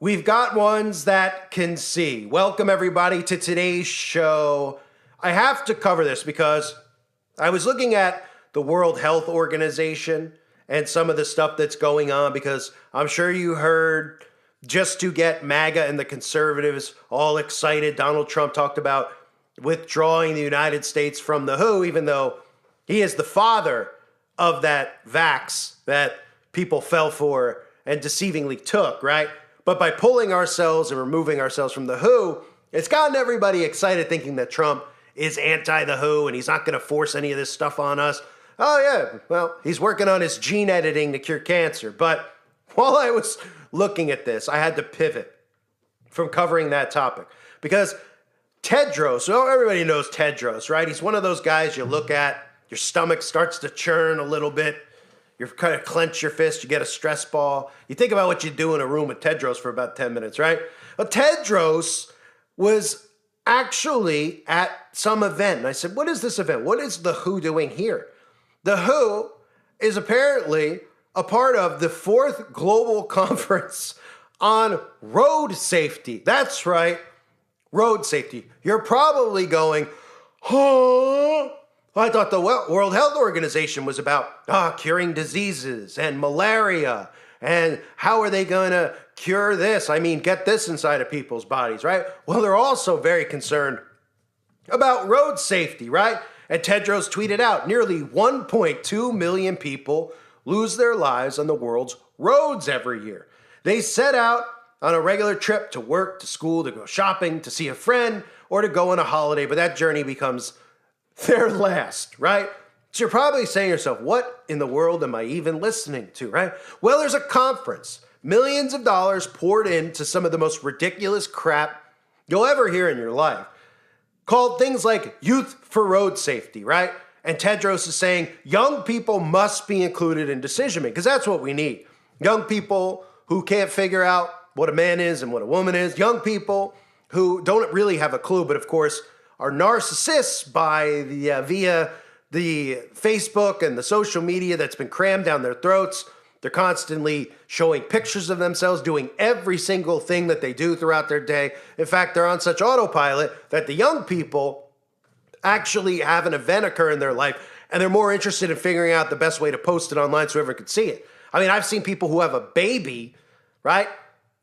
We've got ones that can see. Welcome, everybody, to today's show. I have to cover this because I was looking at the World Health Organization and some of the stuff that's going on, because I'm sure you heard, just to get MAGA and the conservatives all excited, Donald Trump talked about withdrawing the United States from the WHO, even though he is the father of that vax that people fell for and deceivingly took, right? But by pulling ourselves and removing ourselves from the WHO, it's gotten everybody excited, thinking that Trump is anti the WHO and he's not going to force any of this stuff on us. Oh yeah, well, he's working on his gene editing to cure cancer. But while I was looking at this, I had to pivot from covering that topic, because Tedros, so everybody knows Tedros, right? He's one of those guys you look at, your stomach starts to churn a little bit. You kind of clench your fist, you get a stress ball. You think about what you do in a room with Tedros for about 10 minutes, right? Well, Tedros was actually at some event. And I said, what is this event? What is the WHO doing here? The WHO is apparently a part of the 4th Global Conference on Road Safety. That's right, road safety. You're probably going, huh? I thought the World Health Organization was about curing diseases and malaria, and how are they going to cure this? I mean, get this inside of people's bodies, right? Well, they're also very concerned about road safety, right? And Tedros tweeted out, nearly 1.2 million people lose their lives on the world's roads every year. They set out on a regular trip to work, to school, to go shopping, to see a friend, or to go on a holiday, but that journey becomes their last, right? So you're probably saying to yourself, what in the world am I even listening to, right? Well, there's a conference, millions of dollars poured into some of the most ridiculous crap you'll ever hear in your life, called things like Youth for Road Safety, right? And Tedros is saying young people must be included in decision making, because that's what we need. Young people who can't figure out what a man is and what a woman is. Young people who don't really have a clue, but of course are narcissists via the Facebook and the social media that's been crammed down their throats. They're constantly showing pictures of themselves doing every single thing that they do throughout their day. In fact, they're on such autopilot that the young people actually have an event occur in their life, and they're more interested in figuring out the best way to post it online so everyone can see it. I mean, I've seen people who have a baby, right?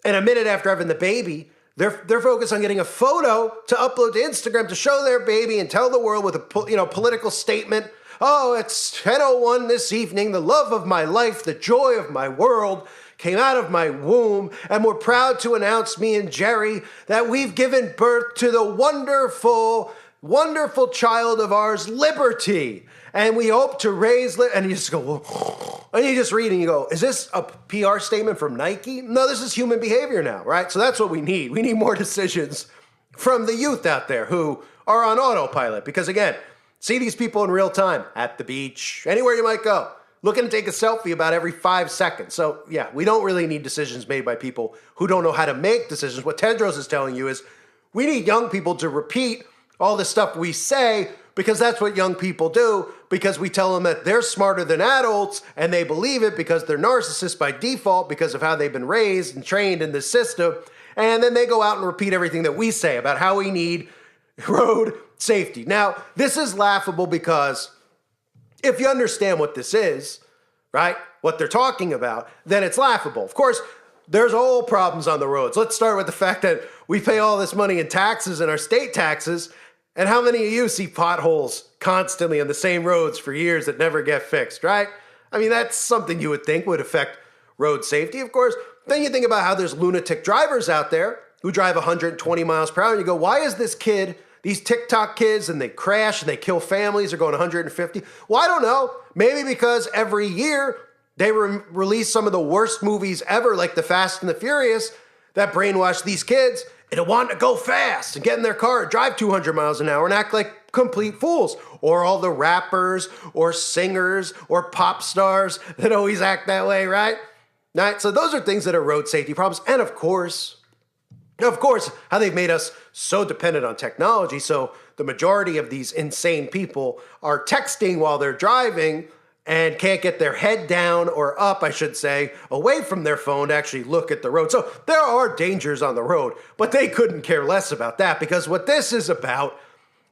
And a minute after having the baby, they're focused on getting a photo to upload to Instagram to show their baby and tell the world with a political statement. Oh, it's 10:01 this evening. The love of my life, the joy of my world came out of my womb, and we're proud to announce, me and Jerry, that we've given birth to the wonderful, wonderful child of ours, Liberty. And we hope to raise, and you just go, whoa. And you just read and you go, is this a PR statement from Nike? No, this is human behavior now, right? So that's what we need. We need more decisions from the youth out there who are on autopilot. Because again, see these people in real time at the beach, anywhere you might go, looking to take a selfie about every 5 seconds. So yeah, we don't really need decisions made by people who don't know how to make decisions. What Tedros is telling you is we need young people to repeat all the stuff we say, because that's what young people do, because we tell them that they're smarter than adults, and they believe it because they're narcissists by default because of how they've been raised and trained in this system. And then they go out and repeat everything that we say about how we need road safety. Now, this is laughable because if you understand what this is, right, what they're talking about, then it's laughable. Of course, there's all problems on the roads. Let's start with the fact that we pay all this money in taxes and our state taxes. And how many of you see potholes constantly on the same roads for years that never get fixed, right? I mean, that's something you would think would affect road safety, of course. Then you think about how there's lunatic drivers out there who drive 120 miles per hour. And you go, why is this kid, these TikTok kids, and they crash and they kill families, they're going 150? Well, I don't know. Maybe because every year they release some of the worst movies ever, like The Fast and the Furious, that brainwash these kids into wanting to go fast and get in their car, drive 200 miles an hour and act like complete fools. Or all the rappers or singers or pop stars that always act that way, right? Right? So those are things that are road safety problems. And of course, how they've made us so dependent on technology. So the majority of these insane people are texting while they're driving, and can't get their head down or up, I should say, away from their phone to actually look at the road. So there are dangers on the road, but they couldn't care less about that, because what this is about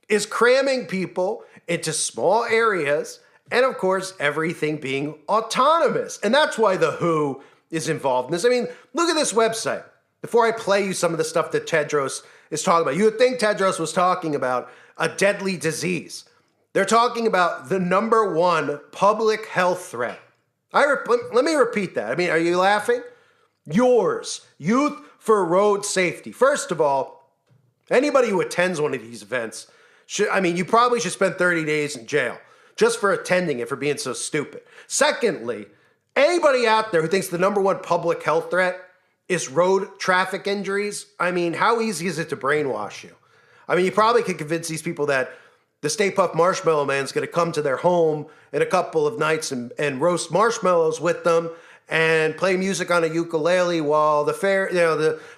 is cramming people into small areas, and of course, everything being autonomous. And that's why the WHO is involved in this. I mean, look at this website. Before I play you some of the stuff that Tedros is talking about, you would think Tedros was talking about a deadly disease. They're talking about the number one public health threat. Let me repeat that. I mean, are you laughing? Yours, Youth for Road Safety. First of all, anybody who attends one of these events, you probably should spend 30 days in jail just for attending it, for being so stupid. Secondly, anybody out there who thinks the number one public health threat is road traffic injuries, I mean, how easy is it to brainwash you? I mean, you probably could convince these people that the Stay Puft Marshmallow Man's going to come to their home in a couple of nights and roast marshmallows with them and play music on a ukulele while the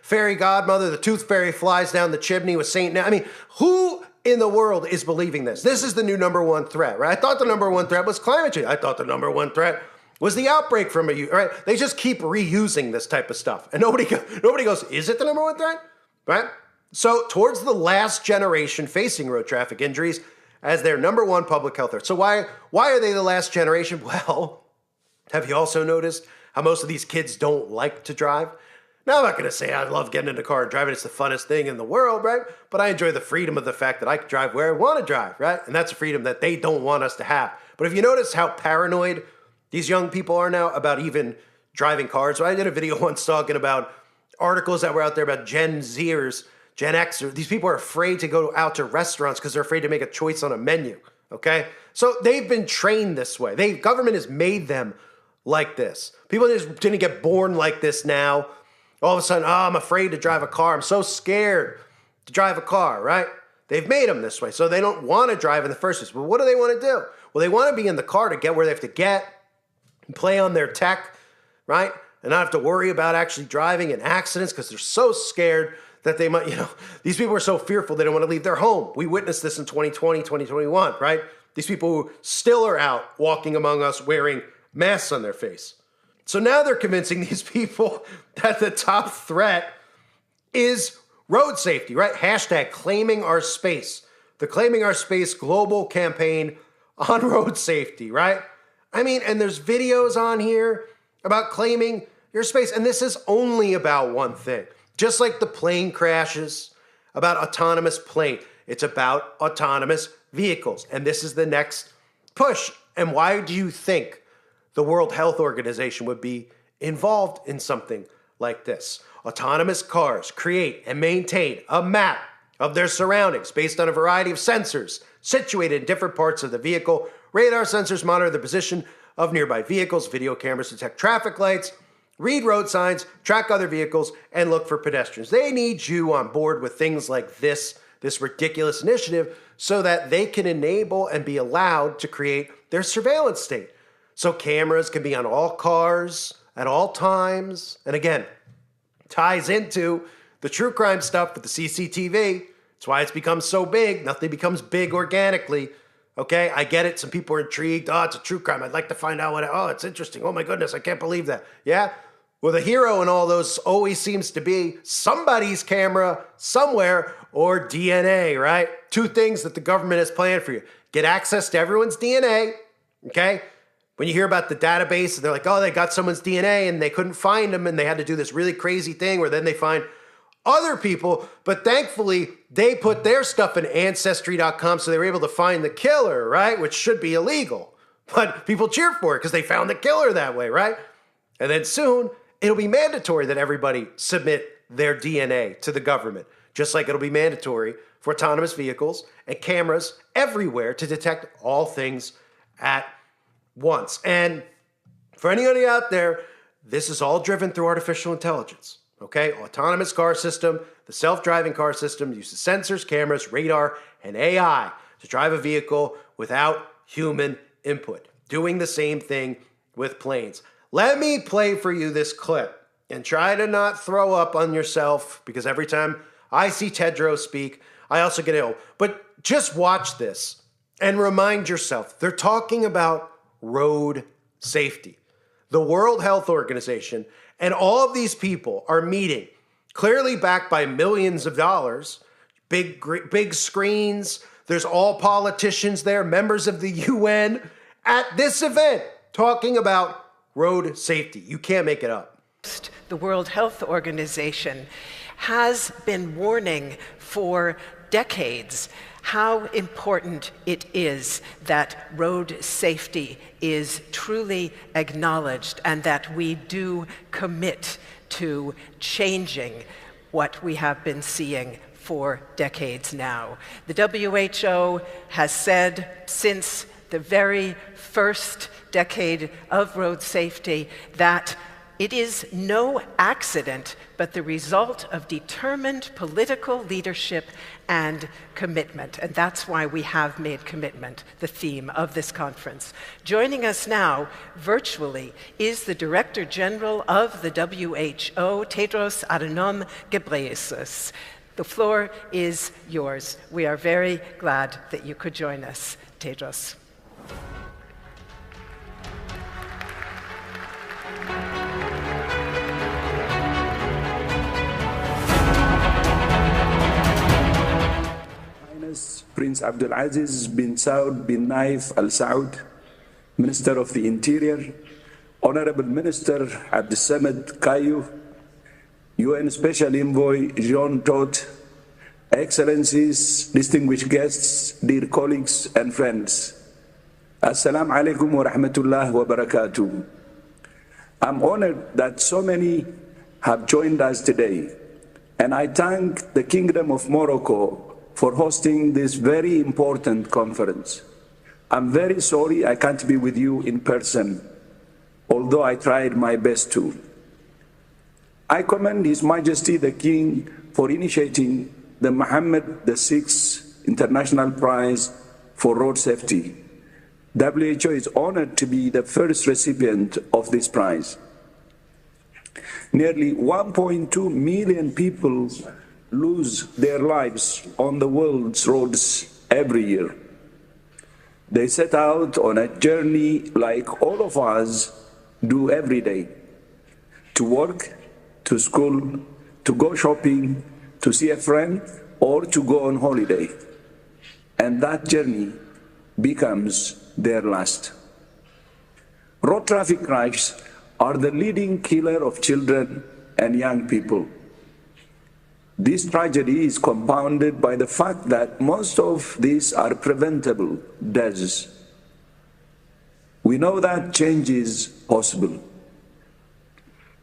fairy godmother, the tooth fairy, flies down the chimney with Saint. I mean, who in the world is believing this? This is the new number one threat, right? I thought the number one threat was climate change. I thought the number one threat was the outbreak from right? They just keep reusing this type of stuff, and nobody goes, is it the number one threat, right? So towards the last generation facing road traffic injuries as their number one public health threat. So why are they the last generation? Well, have you also noticed how most of these kids don't like to drive? Now, I'm not going to say I love getting in the car and driving. It's the funnest thing in the world, right? But I enjoy the freedom of the fact that I can drive where I want to drive, right? And that's a freedom that they don't want us to have. But if you notice how paranoid these young people are now about even driving cars. So I did a video once talking about articles that were out there about Gen Zers, Gen Xers. These people are afraid to go out to restaurants because they're afraid to make a choice on a menu, okay? So they've been trained this way. Government has made them like this. People just didn't get born like this now. All of a sudden, I'm afraid to drive a car. I'm so scared to drive a car, right? They've made them this way, so they don't want to drive in the first place. But what do they want to do? Well, they want to be in the car to get where they have to get, and play on their tech, right? And not have to worry about actually driving in accidents because they're so scared that they might, these people are so fearful they don't want to leave their home. We witnessed this in 2020, 2021, right? These people who still are out walking among us wearing masks on their face. So now they're convincing these people that the top threat is road safety, right? Hashtag claiming our space. The Claiming Our Space global campaign on road safety, right? I mean, and there's videos on here about claiming your space. And this is only about one thing. Just like the plane crashes, about autonomous plane. It's about autonomous vehicles. And this is the next push. And why do you think the World Health Organization would be involved in something like this? Autonomous cars create and maintain a map of their surroundings based on a variety of sensors situated in different parts of the vehicle. Radar sensors monitor the position of nearby vehicles. Video cameras detect traffic lights, read road signs, track other vehicles, and look for pedestrians. They need you on board with things like this ridiculous initiative so that they can enable and be allowed to create their surveillance state. So cameras can be on all cars at all times. And again, ties into the true crime stuff with the CCTV. That's why it's become so big. Nothing becomes big organically. Okay, I get it. Some people are intrigued. Oh, it's a true crime. I'd like to find out it's interesting. Oh my goodness, I can't believe that. Yeah? Well, the hero in all those always seems to be somebody's camera somewhere or DNA, right? Two things that the government has planned for you. Get access to everyone's DNA, okay? When you hear about the database, they're like, oh, they got someone's DNA and they couldn't find them and they had to do this really crazy thing where then they find other people, but thankfully they put their stuff in Ancestry.com so they were able to find the killer, right? Which should be illegal. But people cheer for it because they found the killer that way, right? And then soon it'll be mandatory that everybody submit their DNA to the government, just like it'll be mandatory for autonomous vehicles and cameras everywhere to detect all things at once. And for anybody out there, this is all driven through artificial intelligence. Okay, autonomous car system, the self-driving car system uses sensors, cameras, radar, and AI to drive a vehicle without human input. Doing the same thing with planes. Let me play for you this clip and try to not throw up on yourself because every time I see Tedros speak, I also get ill. But just watch this and remind yourself, they're talking about road safety. The World Health Organization and all of these people are meeting, clearly backed by millions of dollars, big screens. There's all politicians there, members of the UN, at this event talking about road safety. You can't make it up. The World Health Organization has been warning for decades how important it is that road safety is truly acknowledged and that we do commit to changing what we have been seeing for decades now. The WHO has said since the very first decade of road safety that it is no accident, but the result of determined political leadership and commitment. And that's why we have made commitment the theme of this conference. Joining us now, virtually, is the Director General of the WHO, Tedros Adhanom Ghebreyesus. The floor is yours. We are very glad that you could join us, Tedros. Prince Abdulaziz bin Saud bin Naif Al Saud, Minister of the Interior, Honorable Minister Abdulsamad Kayu, UN Special Envoy Jean Todt, Excellencies, distinguished guests, dear colleagues and friends. Assalamu alaikum wa rahmatullah wa barakatuh. I'm honored that so many have joined us today, and I thank the Kingdom of Morocco for hosting this very important conference. I'm very sorry I can't be with you in person, although I tried my best to. I commend His Majesty the King for initiating the Mohammed VI International Prize for Road Safety. WHO is honored to be the first recipient of this prize. Nearly 1.2 million people lose their lives on the world's roads every year. They set out on a journey like all of us do every day, to work, to school, to go shopping, to see a friend, or to go on holiday. And that journey becomes their last. Road traffic crashes are the leading killer of children and young people. This tragedy is compounded by the fact that most of these are preventable deaths. We know that change is possible.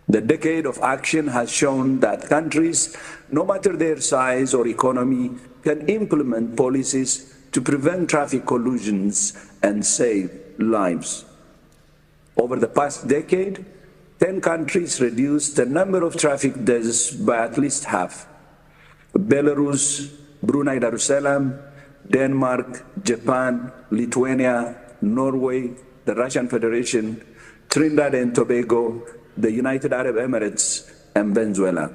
The decade of action has shown that countries, no matter their size or economy, can implement policies to prevent traffic collisions and save lives. Over the past decade, 10 countries reduced the number of traffic deaths by at least half. Belarus, Brunei Darussalam, Denmark, Japan, Lithuania, Norway, the Russian Federation, Trinidad and Tobago, the United Arab Emirates, and Venezuela.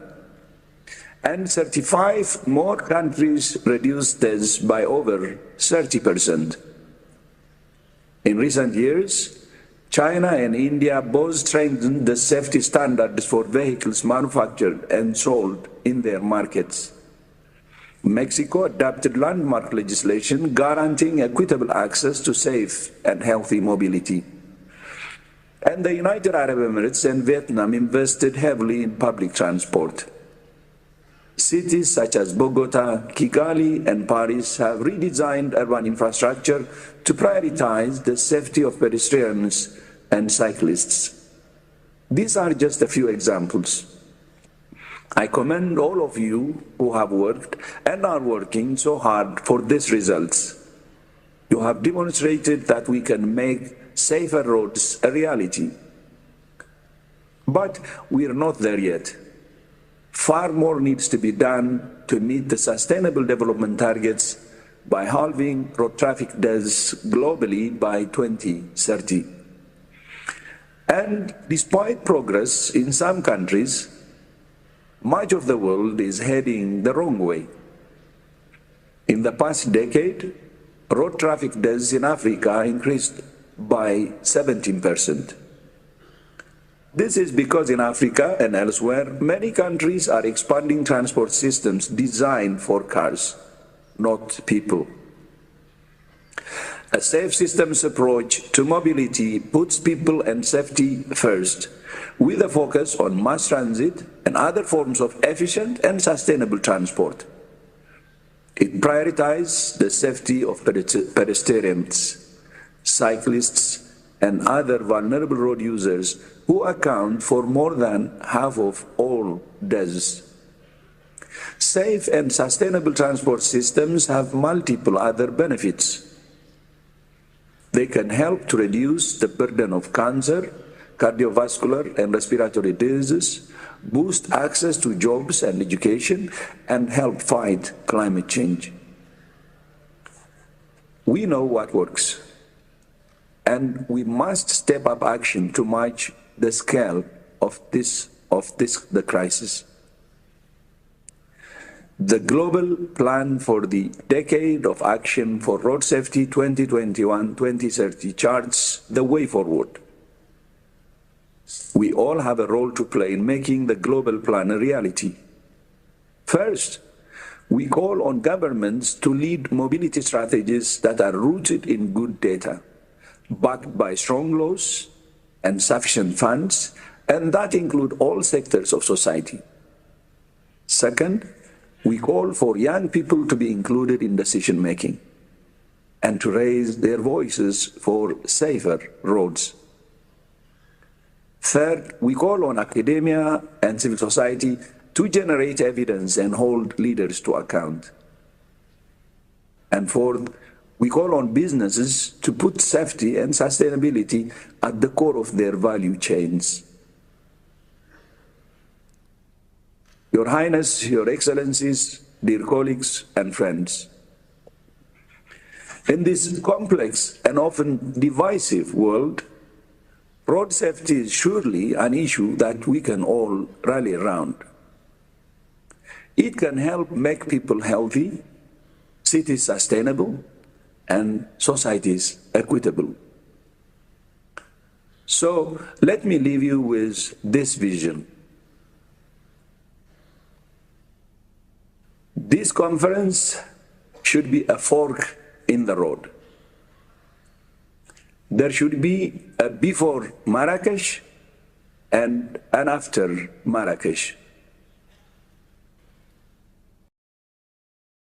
And 35 more countries reduced deaths by over 30%. In recent years, China and India both strengthened the safety standards for vehicles manufactured and sold in their markets. Mexico adopted landmark legislation guaranteeing equitable access to safe and healthy mobility. And the United Arab Emirates and Vietnam invested heavily in public transport. Cities such as Bogota, Kigali, and Paris have redesigned urban infrastructure to prioritize the safety of pedestrians and cyclists. These are just a few examples. I commend all of you who have worked and are working so hard for these results. You have demonstrated that we can make safer roads a reality. But we are not there yet. Far more needs to be done to meet the Sustainable Development Targets by halving road traffic deaths globally by 2030. And despite progress in some countries, much of the world is heading the wrong way. In the past decade, road traffic deaths in Africa increased by 17%. This is because in Africa and elsewhere, many countries are expanding transport systems designed for cars, not people. A safe systems approach to mobility puts people and safety first, with a focus on mass transit and other forms of efficient and sustainable transport. It prioritizes the safety of pedestrians, cyclists, and other vulnerable road users who account for more than half of all deaths. Safe and sustainable transport systems have multiple other benefits. They can help to reduce the burden of cancer, cardiovascular and respiratory diseases, boost access to jobs and education, and help fight climate change. We know what works, and we must step up action to match the scale of the crisis. The Global Plan for the Decade of Action for Road Safety 2021-2030 charts the way forward. We all have a role to play in making the global plan a reality. First, we call on governments to lead mobility strategies that are rooted in good data, backed by strong laws and sufficient funds, and that include all sectors of society. Second, we call for young people to be included in decision-making and to raise their voices for safer roads. Third, we call on academia and civil society to generate evidence and hold leaders to account. And fourth, we call on businesses to put safety and sustainability at the core of their value chains. Your Highness, Your Excellencies, dear colleagues and friends, in this complex and often divisive world, road safety is surely an issue that we can all rally around. It can help make people healthy, cities sustainable, and societies equitable. So let me leave you with this vision. This conference should be a fork in the road. There should be a before Marrakesh and an after Marrakesh.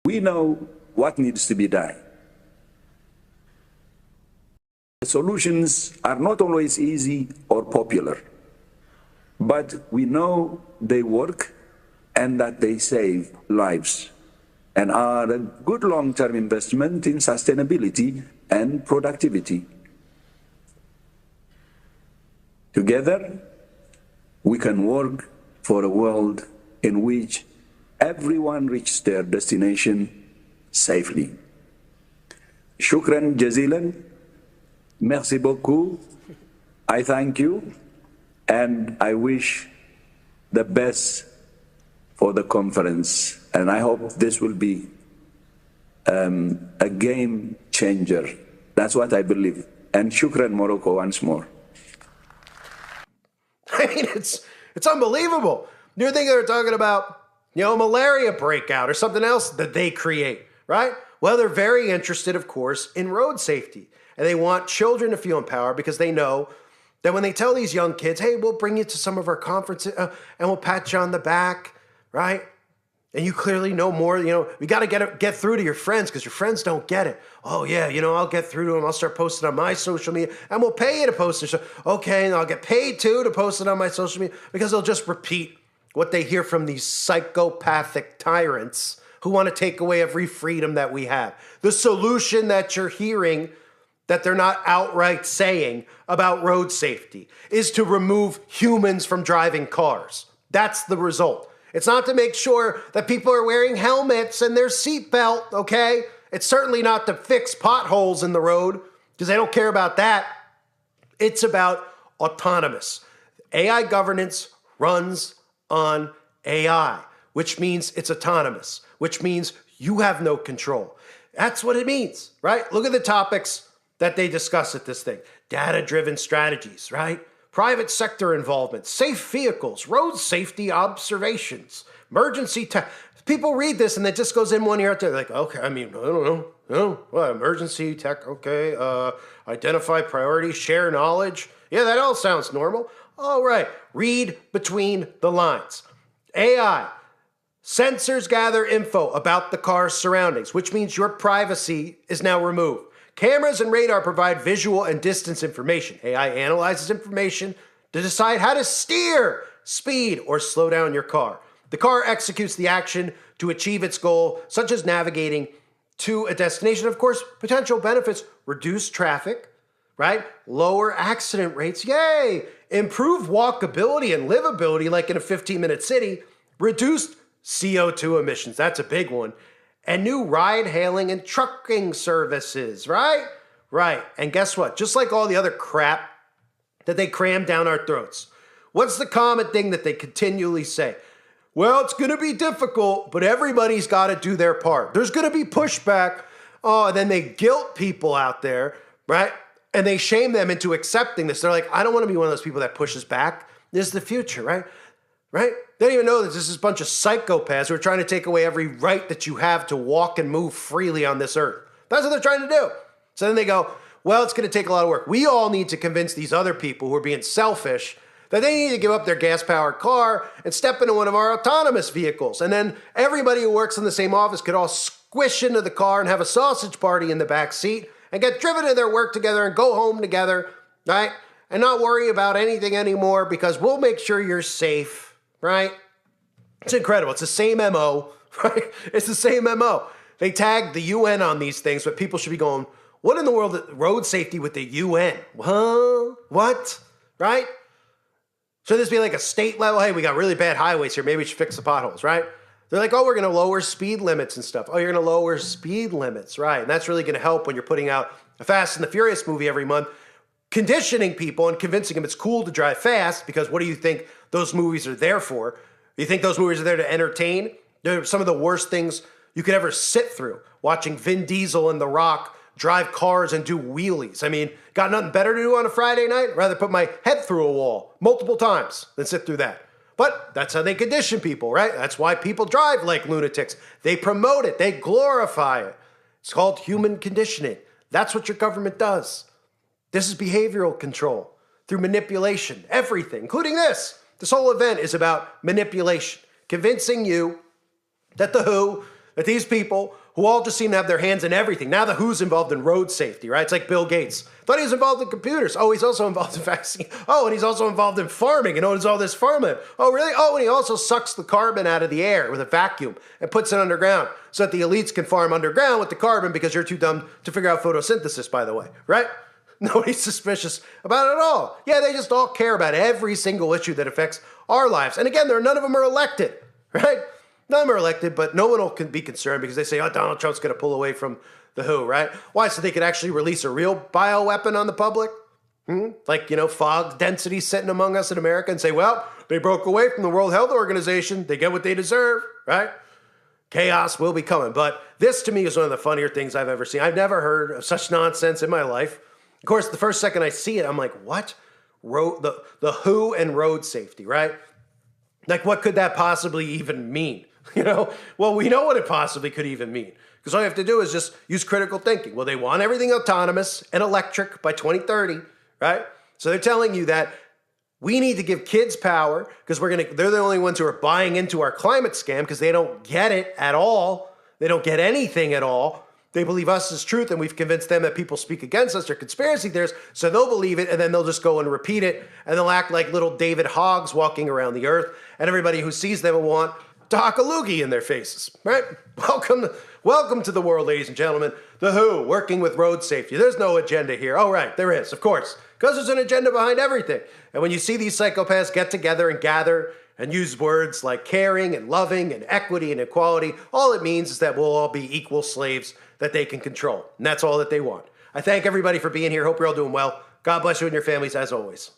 We know what needs to be done. The solutions are not always easy or popular, but we know they work and that they save lives and are a good long-term investment in sustainability and productivity. Together, we can work for a world in which everyone reaches their destination safely. Shukran jazilan. Merci beaucoup. I thank you, and I wish the best for the conference. And I hope this will be a game changer. That's what I believe. And shukran, Morocco, once more. I mean, it's unbelievable. You're thinking they're talking about, a malaria breakout or something else that they create, right? Well, they're very interested, of course, in road safety. And they want children to feel empowered because they know that when they tell these young kids, hey, we'll bring you to some of our conferences and we'll pat you on the back, right? And you clearly know more, we got to get through to your friends because your friends don't get it. Oh, yeah, I'll get through to them. I'll start posting on my social media and we'll pay you to post it. Okay, and I'll get paid too to post it on my social media because they'll just repeat what they hear from these psychopathic tyrants who want to take away every freedom that we have. The solution that you're hearing that they're not outright saying about road safety is to remove humans from driving cars. That's the result. It's not to make sure that people are wearing helmets and their seatbelt, okay? It's certainly not to fix potholes in the road because they don't care about that. It's about autonomous. AI governance runs on AI, which means it's autonomous, which means you have no control. That's what it means, right? Look at the topics that they discuss at this thing. data-driven strategies, right? Private sector involvement, safe vehicles, road safety observations, emergency tech. People read this and it just goes in one ear out there. Like, okay, I mean, I don't know. No, well, emergency tech, okay. Identify priorities, share knowledge. Yeah, that all sounds normal. All right, read between the lines. AI. Sensors gather info about the car's surroundings, which means your privacy is now removed. Cameras and radar provide visual and distance information. AI analyzes information to decide how to steer, speed, or slow down your car. The car executes the action to achieve its goal, such as navigating to a destination. Of course, potential benefits: reduce traffic, right? Lower accident rates, yay! Improve walkability and livability, like in a 15-minute city. Reduced CO2 emissions, that's a big one. And new ride-hailing and trucking services, right? Right. And guess what? Just like all the other crap that they cram down our throats, what's the common thing that they continually say? Well, it's going to be difficult, but everybody's got to do their part. There's going to be pushback. Oh, and then they guilt people out there, right? And they shame them into accepting this. They're like, I don't want to be one of those people that pushes back. This is the future, right? Right? They don't even know that this is a bunch of psychopaths who are trying to take away every right that you have to walk and move freely on this earth. That's what they're trying to do. So then they go, well, it's going to take a lot of work. We all need to convince these other people who are being selfish that they need to give up their gas-powered car and step into one of our autonomous vehicles. And then everybody who works in the same office could all squish into the car and have a sausage party in the back seat and get driven to their work together and go home together, right? And not worry about anything anymore because we'll make sure you're safe, right? It's incredible. It's the same MO, right? It's the same MO. They tag the UN on these things, but people should be going, what in the world? Road safety with the UN? Huh? What? Right? Should this be like a state level? Hey, we got really bad highways here. Maybe we should fix the potholes, right? They're like, oh, we're going to lower speed limits and stuff. Oh, you're going to lower speed limits, right? And that's really going to help when you're putting out a Fast and the Furious movie every month, conditioning people and convincing them it's cool to drive fast, because what do you think those movies are there for? You think those movies are there to entertain? They're some of the worst things you could ever sit through, watching Vin Diesel and The Rock drive cars and do wheelies. I mean, got nothing better to do on a Friday night? Rather put my head through a wall multiple times than sit through that. But that's how they condition people, right? That's why people drive like lunatics. They promote it. They glorify it. It's called human conditioning. That's what your government does. This is behavioral control through manipulation. Everything, including this. This whole event is about manipulation. Convincing you that the WHO, that these people who all just seem to have their hands in everything. Now the WHO's involved in road safety, right? It's like Bill Gates. Thought he was involved in computers. Oh, he's also involved in vaccine. Oh, and he's also involved in farming and owns all this farmland. Oh, really? Oh, and he also sucks the carbon out of the air with a vacuum and puts it underground so that the elites can farm underground with the carbon because you're too dumb to figure out photosynthesis, by the way, right? Nobody's suspicious about it at all. Yeah, they just all care about every single issue that affects our lives. And again, none of them are elected, right? None of them are elected, but no one will be concerned because they say, oh, Donald Trump's going to pull away from the WHO, right? Why? So they could actually release a real bioweapon on the public? Like, fog density sitting among us in America and say, well, they broke away from the World Health Organization. They get what they deserve, right? Chaos will be coming. But this, to me, is one of the funnier things I've ever seen. I've never heard of such nonsense in my life. Of course, the first second I see it, I'm like, what? The WHO and road safety, right? Like, what could that possibly even mean? Well, we know what it possibly could even mean. Because all you have to do is just use critical thinking. Well, they want everything autonomous and electric by 2030, right? So they're telling you that we need to give kids power because they're the only ones who are buying into our climate scam because they don't get it at all. They don't get anything at all. They believe us as truth, and we've convinced them that people speak against us. They're conspiracy theorists, so they'll believe it, and then they'll just go and repeat it, and they'll act like little David Hoggs walking around the earth, and everybody who sees them will want to hock a loogie in their faces, right? Welcome to the world, ladies and gentlemen. The WHO, working with road safety. There's no agenda here. Oh, right, there is, of course, because there's an agenda behind everything. And when you see these psychopaths get together and gather and use words like caring and loving and equity and equality, all it means is that we'll all be equal slaves that they can control. And that's all that they want. I thank everybody for being here. Hope you're all doing well. God bless you and your families as always.